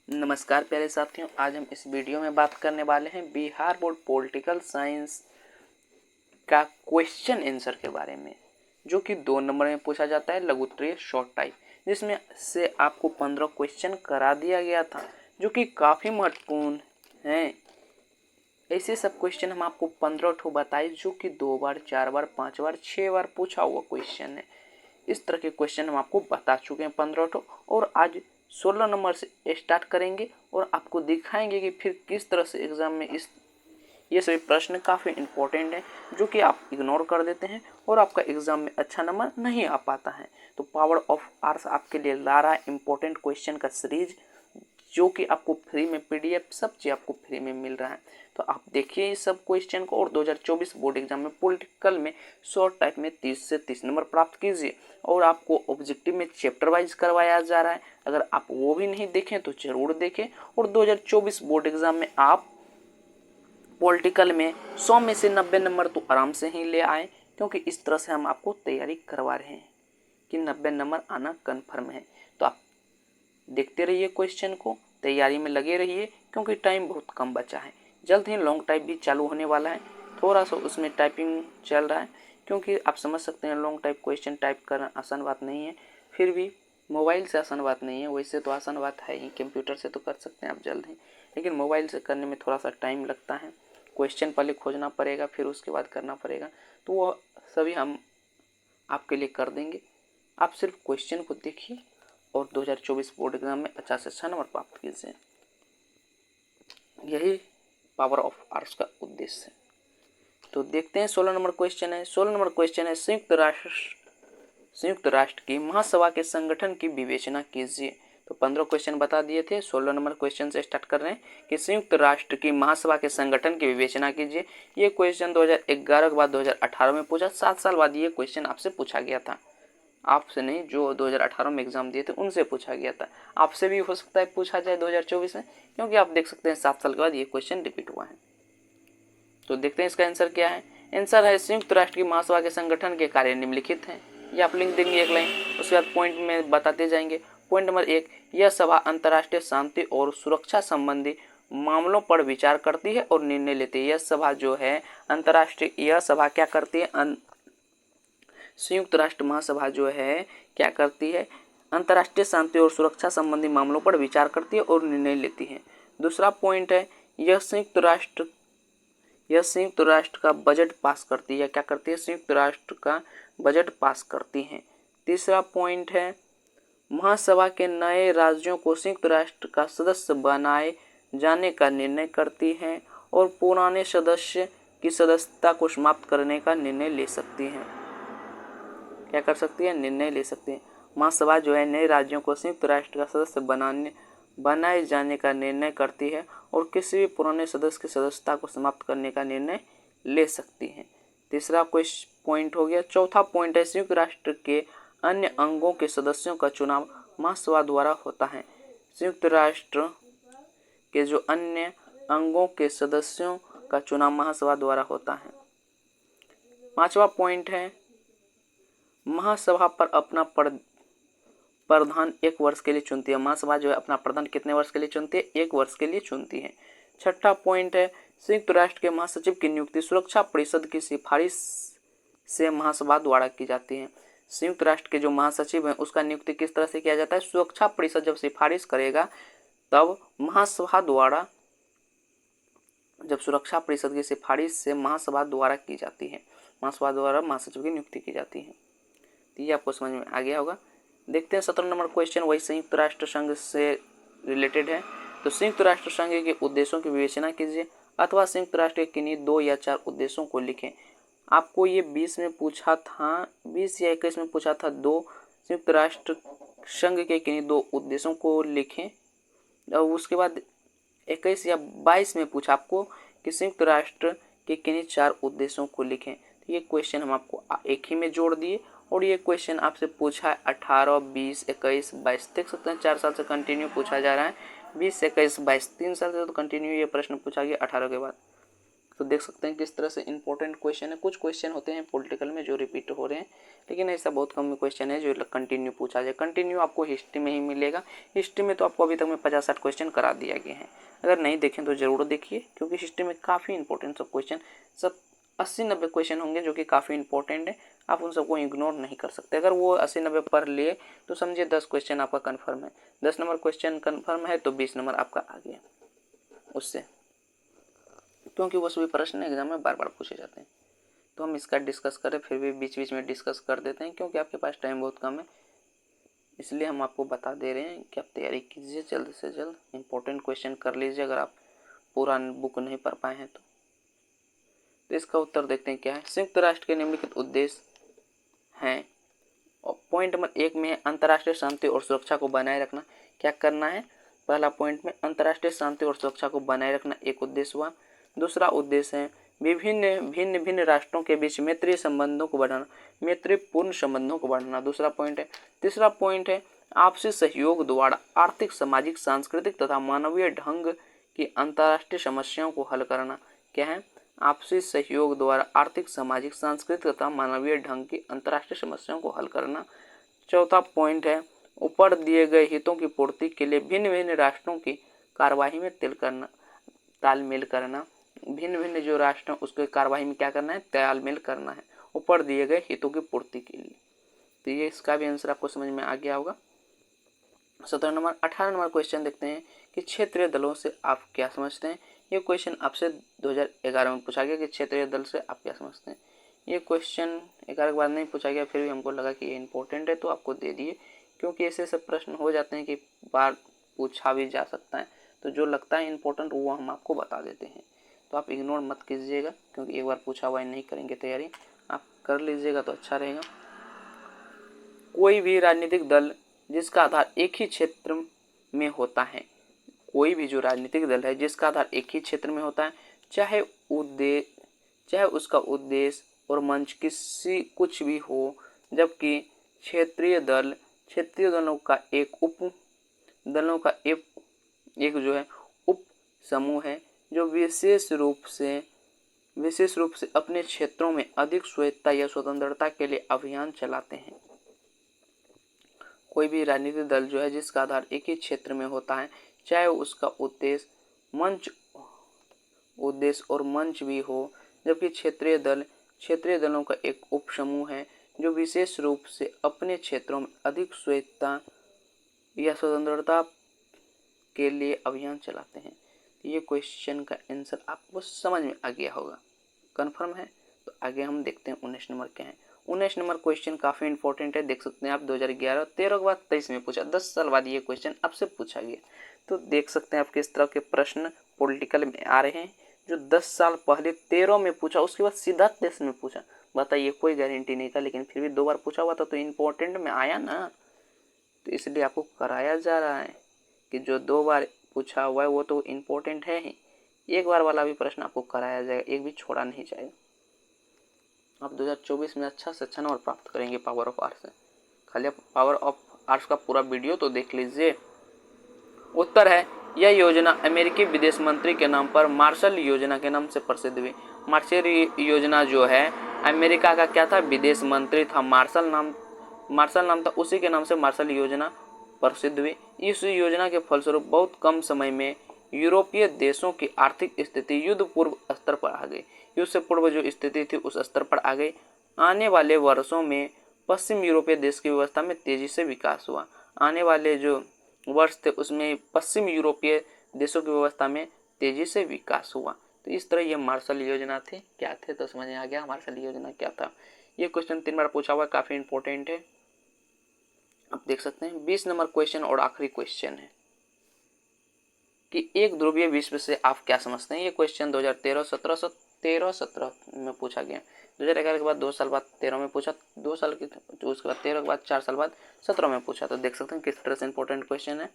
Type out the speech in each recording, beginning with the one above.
नमस्कार प्यारे साथियों, आज हम इस वीडियो में बात करने वाले हैं बिहार बोर्ड पॉलिटिकल साइंस का क्वेश्चन आंसर के बारे में, जो कि 2 नंबर में पूछा जाता है, लघु उत्तरीय शॉर्ट टाइप, जिसमें से आपको 15 क्वेश्चन करा दिया गया था, जो कि काफ़ी महत्वपूर्ण हैं। ऐसे सब क्वेश्चन हम आपको 15 ठो बताए, जो कि 2 बार, 4 बार, 5 बार, 6 बार पूछा हुआ क्वेश्चन है। इस तरह के क्वेश्चन हम आपको बता चुके हैं 15 ठो, और आज 16 नंबर से स्टार्ट करेंगे और आपको दिखाएंगे कि फिर किस तरह से एग्जाम में ये सभी प्रश्न काफ़ी इंपॉर्टेंट हैं, जो कि आप इग्नोर कर देते हैं और आपका एग्जाम में अच्छा नंबर नहीं आ पाता है। तो पावर ऑफ आर्ट्स आपके लिए ला रहा है इंपॉर्टेंट क्वेश्चन का सीरीज, जो कि आपको फ्री में पीडीएफ सब चीज़ आपको फ्री में मिल रहा है। तो आप देखिए इस सब क्वेश्चन को, और 2024 बोर्ड एग्जाम में पॉलिटिकल में शॉर्ट टाइप में 30 से 30 नंबर प्राप्त कीजिए। और आपको ऑब्जेक्टिव में चैप्टर वाइज करवाया जा रहा है, अगर आप वो भी नहीं देखें तो जरूर देखें। और 2024 बोर्ड एग्जाम में आप पॉलिटिकल में 100 में से 90 नंबर तो आराम से ही ले आए, क्योंकि इस तरह से हम आपको तैयारी करवा रहे हैं कि 90 नंबर आना कन्फर्म है। तो आप देखते रहिए क्वेश्चन को, तैयारी में लगे रहिए, क्योंकि टाइम बहुत कम बचा है। जल्द ही लॉन्ग टाइप भी चालू होने वाला है, थोड़ा सा उसमें टाइपिंग चल रहा है, क्योंकि आप समझ सकते हैं लॉन्ग टाइप क्वेश्चन टाइप करना आसान बात नहीं है। फिर भी मोबाइल से आसान बात नहीं है, वैसे तो आसान बात है ही, कंप्यूटर से तो कर सकते हैं आप जल्द ही, लेकिन मोबाइल से करने में थोड़ा सा टाइम लगता है। क्वेश्चन पहले खोजना पड़ेगा, फिर उसके बाद करना पड़ेगा, तो वो सभी हम आपके लिए कर देंगे। आप सिर्फ क्वेश्चन को देखिए और 2024 बोर्ड एग्जाम में अच्छा से अच्छा नंबर प्राप्त कीजिए। यही पावर ऑफ आर्ट्स का उद्देश्य है। तो देखते हैं 16 नंबर क्वेश्चन है। 16 नंबर क्वेश्चन है, संयुक्त राष्ट्र की महासभा के संगठन की विवेचना कीजिए। तो 15 क्वेश्चन बता दिए थे, 16 नंबर क्वेश्चन से स्टार्ट कर रहे हैं कि संयुक्त राष्ट्र की महासभा के संगठन की विवेचना कीजिए। ये क्वेश्चन 2011 के बाद 2018 में पूछा, 7 साल बाद ये क्वेश्चन आपसे पूछा गया था। आपसे नहीं, जो 2018 में एग्जाम दिए थे उनसे पूछा गया था। आपसे भी हो सकता है पूछा जाए 2024 में, क्योंकि आप देख सकते हैं 7 साल के बाद ये क्वेश्चन रिपीट हुआ है। तो देखते हैं इसका आंसर क्या है। आंसर है, संयुक्त राष्ट्र की महासभा के संगठन के कार्य निम्नलिखित हैं। ये आप लिख देंगे एक लाइन, उसके बाद पॉइंट में बताते जाएंगे। पॉइंट नंबर 1, यह सभा अंतर्राष्ट्रीय शांति और सुरक्षा संबंधी मामलों पर विचार करती है और निर्णय लेती है। यह सभा जो है अंतर्राष्ट्रीय, यह सभा क्या करती है, संयुक्त राष्ट्र महासभा जो है क्या करती है, अंतर्राष्ट्रीय शांति और सुरक्षा संबंधी मामलों पर विचार करती है और निर्णय लेती है। दूसरा पॉइंट है, यह संयुक्त राष्ट्र का बजट पास करती है। क्या करती है, संयुक्त राष्ट्र का बजट पास करती है। तीसरा पॉइंट है, महासभा के नए राज्यों को संयुक्त राष्ट्र का सदस्य बनाए जाने का निर्णय करती है और पुराने सदस्य की सदस्यता को समाप्त करने का निर्णय ले सकती है। क्या कर सकती है, निर्णय ले सकती है। महासभा जो है नए राज्यों को संयुक्त राष्ट्र का सदस्य बनाए जाने का निर्णय करती है और किसी भी पुराने सदस्य की सदस्यता को समाप्त करने का निर्णय ले सकती है। तीसरा पॉइंट हो गया। चौथा पॉइंट है, संयुक्त राष्ट्र के अन्य अंगों के सदस्यों का चुनाव महासभा द्वारा होता है। संयुक्त राष्ट्र के जो अन्य अंगों के सदस्यों का चुनाव महासभा द्वारा होता है। पांचवा पॉइंट है, महासभा पर अपना प्रधान 1 वर्ष के लिए चुनती है। महासभा जो है अपना प्रधान कितने वर्ष के लिए चुनती है, 1 वर्ष के लिए चुनती है। छठा पॉइंट है, संयुक्त राष्ट्र के महासचिव की नियुक्ति सुरक्षा परिषद की सिफारिश से महासभा द्वारा की जाती है। संयुक्त राष्ट्र के जो महासचिव है उसका नियुक्ति किस तरह से किया जाता है, सुरक्षा परिषद जब सिफारिश करेगा तब महासभा द्वारा, जब सुरक्षा परिषद की सिफारिश से महासभा द्वारा की जाती है, महासभा द्वारा महासचिव की नियुक्ति की जाती है। तो ये आपको समझ में आ गया होगा। देखते हैं 17 नंबर क्वेश्चन, वही संयुक्त राष्ट्र संघ से रिलेटेड है। तो संयुक्त राष्ट्र संघ के उद्देश्यों की विवेचना कीजिए, अथवा संयुक्त राष्ट्र के किन्हीं 2 या 4 उद्देश्यों को लिखें। आपको ये 20 में पूछा था, 20 या 21 में पूछा था, 2 संयुक्त राष्ट्र संघ के किन्हीं 2 उद्देश्यों को लिखें। और उसके बाद 21 या 22 में पूछा आपको कि संयुक्त राष्ट्र के किन्हीं 4 उद्देश्यों को लिखें। तो ये क्वेश्चन हम आपको एक ही में जोड़ दिए, और ये क्वेश्चन आपसे पूछा है 18, 20, 21, 22, देख सकते हैं 4 साल से कंटिन्यू पूछा जा रहा है। 20, 21, 22 3 साल से तो कंटिन्यू ये प्रश्न पूछा गया 18 के बाद। तो देख सकते हैं किस तरह से इंपॉर्टेंट क्वेश्चन है। कुछ क्वेश्चन होते हैं पॉलिटिकल में जो रिपीट हो रहे हैं, लेकिन ऐसा बहुत कम क्वेश्चन है जो कंटिन्यू पूछा जाए। कंटिन्यू आपको हिस्ट्री में ही मिलेगा। हिस्ट्री में तो आपको अभी तक में 50-60 क्वेश्चन करा दिया गया है। अगर नहीं देखें तो ज़रूर देखिए, क्योंकि हिस्ट्री में काफ़ी इंपॉर्टेंट सब क्वेश्चन, सब 80-90 क्वेश्चन होंगे जो कि काफ़ी इंपॉर्टेंट है। आप उन सबको इग्नोर नहीं कर सकते। अगर वो 80-90 पढ़ लिए तो समझिए 10 क्वेश्चन आपका कन्फर्म है। 10 नंबर क्वेश्चन कन्फर्म है तो 20 नंबर आपका आ गया उससे, क्योंकि वो सभी प्रश्न एग्जाम में बार बार पूछे जाते हैं। तो हम इसका डिस्कस करें, फिर भी बीच बीच में डिस्कस कर देते हैं, क्योंकि आपके पास टाइम बहुत कम है, इसलिए हम आपको बता दे रहे हैं कि आप तैयारी कीजिए, जल्द से जल्द इंपॉर्टेंट क्वेश्चन कर लीजिए अगर आप पूरा बुक नहीं पढ़ पाए हैं तो इसका उत्तर देखते हैं क्या है। संयुक्त राष्ट्र के निम्नलिखित उद्देश्य हैं, और पॉइंट नंबर 1 में है अंतर्राष्ट्रीय शांति और सुरक्षा को बनाए रखना। क्या करना है? पहला पॉइंट में अंतर्राष्ट्रीय शांति और सुरक्षा को बनाए रखना एक उद्देश्य हुआ। दूसरा उद्देश्य है भिन्न भिन्न राष्ट्रों के बीच मैत्रीय संबंधों को बढ़ाना, मैत्रीपूर्ण संबंधों को बढ़ाना दूसरा पॉइंट है। तीसरा पॉइंट है आपसी सहयोग द्वारा आर्थिक, सामाजिक, सांस्कृतिक तथा मानवीय ढंग की अंतर्राष्ट्रीय समस्याओं को हल करना। क्या है? आपसी सहयोग द्वारा आर्थिक, सामाजिक, सांस्कृतिक तथा मानवीय ढंग की अंतर्राष्ट्रीय समस्याओं को हल करना। चौथा पॉइंट है ऊपर दिए गए हितों की पूर्ति के लिए भिन्न भिन्न राष्ट्रों की कार्यवाही में तालमेल करना। भिन्न भिन्न जो राष्ट्र हैं उसके कार्यवाही में क्या करना है? तालमेल करना है ऊपर दिए गए हितों की पूर्ति के लिए। तो ये इसका भी आंसर आपको समझ में आ गया होगा। 17 नंबर 18 नंबर क्वेश्चन देखते हैं कि क्षेत्रीय दलों से आप क्या समझते हैं। ये क्वेश्चन आपसे 2011 में पूछा गया कि क्षेत्रीय दल से आप क्या समझते हैं। ये क्वेश्चन 11 बार नहीं पूछा गया, फिर भी हमको लगा कि ये इंपॉर्टेंट है तो आपको दे दिए, क्योंकि ऐसे सब प्रश्न हो जाते हैं कि बार पूछा भी जा सकता है, तो जो लगता है इंपॉर्टेंट वो हम आपको बता देते हैं। तो आप इग्नोर मत कीजिएगा, क्योंकि एक बार पूछा हुआ नहीं करेंगे तैयारी, आप कर लीजिएगा तो अच्छा रहेगा। कोई भी राजनीतिक दल जिसका आधार एक ही क्षेत्र में होता है, कोई भी जो राजनीतिक दल है जिसका आधार एक ही क्षेत्र में होता है, चाहे उसका उद्देश्य और मंच कुछ भी हो, जबकि क्षेत्रीय दलों का एक जो है उप समूह है जो विशेष रूप से अपने क्षेत्रों में अधिक स्वायत्तता या स्वतंत्रता के लिए अभियान चलाते हैं। कोई भी राजनीतिक दल जो है जिसका आधार एक ही क्षेत्र में होता है, चाहे उसका उद्देश्य और मंच भी हो, जबकि क्षेत्रीय दलों का एक उपसमूह है जो विशेष रूप से अपने क्षेत्रों में अधिक स्वायत्तता या स्वतंत्रता के लिए अभियान चलाते हैं। ये क्वेश्चन का आंसर आपको समझ में आ गया होगा, कंफर्म है। तो आगे हम देखते हैं 19 नंबर क्या है। 19 नंबर क्वेश्चन काफ़ी इंपॉर्टेंट है, देख सकते हैं आप 2011, 13 के बाद 23 में पूछा, 10 साल बाद ये क्वेश्चन आपसे पूछा गया। तो देख सकते हैं आप किस तरह के प्रश्न पॉलिटिकल में आ रहे हैं, जो 10 साल पहले 13 में पूछा, उसके बाद सीधा 23 में पूछा। बताइए, कोई गारंटी नहीं था, लेकिन फिर भी 2 बार पूछा हुआ था तो इम्पोर्टेंट में आया ना, तो इसलिए आपको कराया जा रहा है कि जो 2 बार पूछा हुआ है वो तो इम्पोर्टेंट है ही, एक बार वाला भी प्रश्न आपको कराया जाएगा, एक भी छोड़ा नहीं जाएगा। आप 2024 में अच्छा से अच्छा नंबर प्राप्त करेंगे पावर ऑफ आर्ट्स से। खाली आप पावर ऑफ आर्ट्स का पूरा वीडियो तो देख लीजिए। उत्तर है यह योजना अमेरिकी विदेश मंत्री के नाम पर मार्शल योजना के नाम से प्रसिद्ध हुई। मार्शल योजना जो है अमेरिका का क्या था? विदेश मंत्री था, मार्शल नाम था, उसी के नाम से मार्शल योजना प्रसिद्ध हुई। इस योजना के फलस्वरूप बहुत कम समय में यूरोपीय देशों की आर्थिक स्थिति युद्ध पूर्व स्तर पर आ गई। युद्ध से पूर्व जो स्थिति थी उस स्तर पर आ गई। आने वाले वर्षों में पश्चिम यूरोपीय देश की व्यवस्था में तेजी से विकास हुआ। आने वाले जो वर्ष थे उसमें पश्चिम यूरोपीय देशों की व्यवस्था में तेजी से विकास हुआ। तो इस तरह ये मार्शल योजना थी। क्या थे तो समझ में आ गया मार्शल योजना क्या था। ये क्वेश्चन 3 बार पूछा हुआ, काफी इंपॉर्टेंट है। आप देख सकते हैं 20 नंबर क्वेश्चन और आखिरी क्वेश्चन है कि एक ध्रुवीय विश्व से आप क्या समझते हैं। ये क्वेश्चन 2013-17 में पूछा गया। 2011 के बाद 2 साल बाद 13 में पूछा, 2 साल की उसके बाद 13 के बाद 4 साल बाद 17 में पूछा। तो देख सकते हैं किस तरह से इंपॉर्टेंट क्वेश्चन है।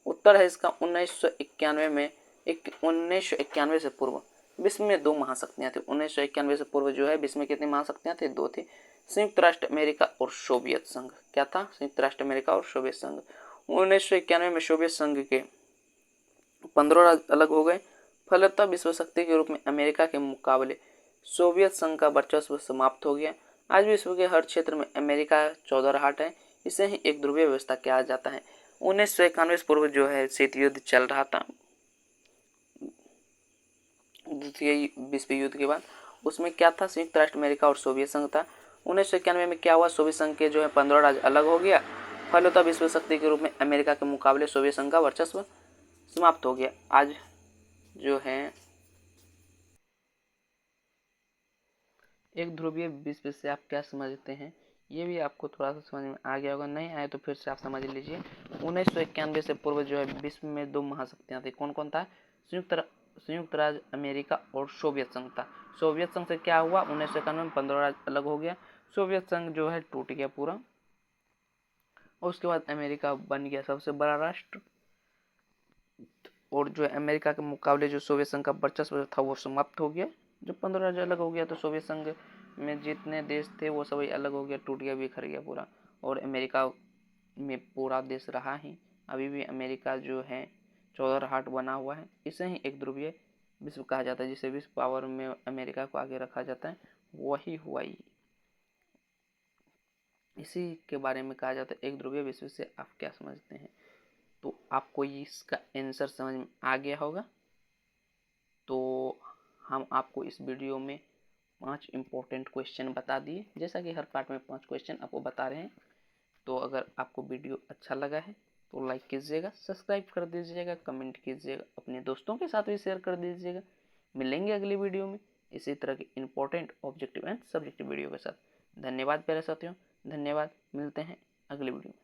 उत्तर है इसका 1991 से पूर्व विश्व में 2 महाशक्तियां थी। 1991 से पूर्व जो है विश्व में कितनी महाशक्तियां थी? 2 थी, संयुक्त राष्ट्र अमेरिका और सोवियत संघ। क्या था? संयुक्त राष्ट्र अमेरिका और सोवियत संघ। 1991 में सोवियत संघ के 15 राज्य अलग हो गए, फलतः विश्व शक्ति के रूप में अमेरिका के मुकाबले सोवियत संघ का वर्चस्व समाप्त हो गया। आज विश्व के हर क्षेत्र में अमेरिका चौधराहट है। इसे ही एक ध्रुवीय व्यवस्था कहा जाता है। 1991 पूर्व जो है शीत युद्ध चल रहा था, द्वितीय विश्व युद्ध के बाद। उसमें क्या था, संयुक्त राष्ट्र अमेरिका और सोवियत संघ था। 1991 में क्या हुआ, सोवियत संघ के जो है 15 राज्य अलग हो गया। फलतः विश्व शक्ति के रूप में अमेरिका के मुकाबले सोवियत संघ का वर्चस्व समाप्त हो गया। आज जो है एक ध्रुवीय विश्व से आप क्या समझते हैं, ये भी आपको थोड़ा सा समझ में आ गया होगा। नहीं आए तो फिर से आप समझ लीजिए। 1991 से पूर्व जो है विश्व में 2 महाशक्तियां थी। कौन कौन था, संयुक्त राज्य अमेरिका और सोवियत संघ था। सोवियत संघ से क्या हुआ, 1991 में 15 राज्य अलग हो गया। सोवियत संघ जो है टूट गया पूरा, और उसके बाद अमेरिका बन गया सबसे बड़ा राष्ट्र। और जो है अमेरिका के मुकाबले जो सोवियत संघ का वर्चस्व था वो समाप्त हो गया। जब 15 राज्य अलग हो गया तो सोवियत संघ में जितने देश थे वो सभी अलग हो गया, टूट गया, बिखर गया पूरा। और अमेरिका में पूरा देश रहा ही। अभी भी अमेरिका जो है चौधराहट बना हुआ है। इसे ही एक ध्रुवीय विश्व कहा जाता है, जिसे विश्व पावर में अमेरिका को आगे रखा जाता है। वही हुआ ही, इसी के बारे में कहा जाता है एक ध्रुवीय विश्व से आप क्या समझते हैं। तो आपको इसका आंसर समझ में आ गया होगा। तो हम आपको इस वीडियो में 5 इम्पोर्टेंट क्वेश्चन बता दिए, जैसा कि हर पार्ट में 5 क्वेश्चन आपको बता रहे हैं। तो अगर आपको वीडियो अच्छा लगा है तो लाइक कीजिएगा, सब्सक्राइब कर दीजिएगा, कमेंट कीजिएगा, अपने दोस्तों के साथ भी शेयर कर दीजिएगा। मिलेंगे अगली वीडियो में इसी तरह के important objective and subjective video के साथ। धन्यवाद प्यारे साथियों, धन्यवाद। मिलते हैं अगली वीडियो में।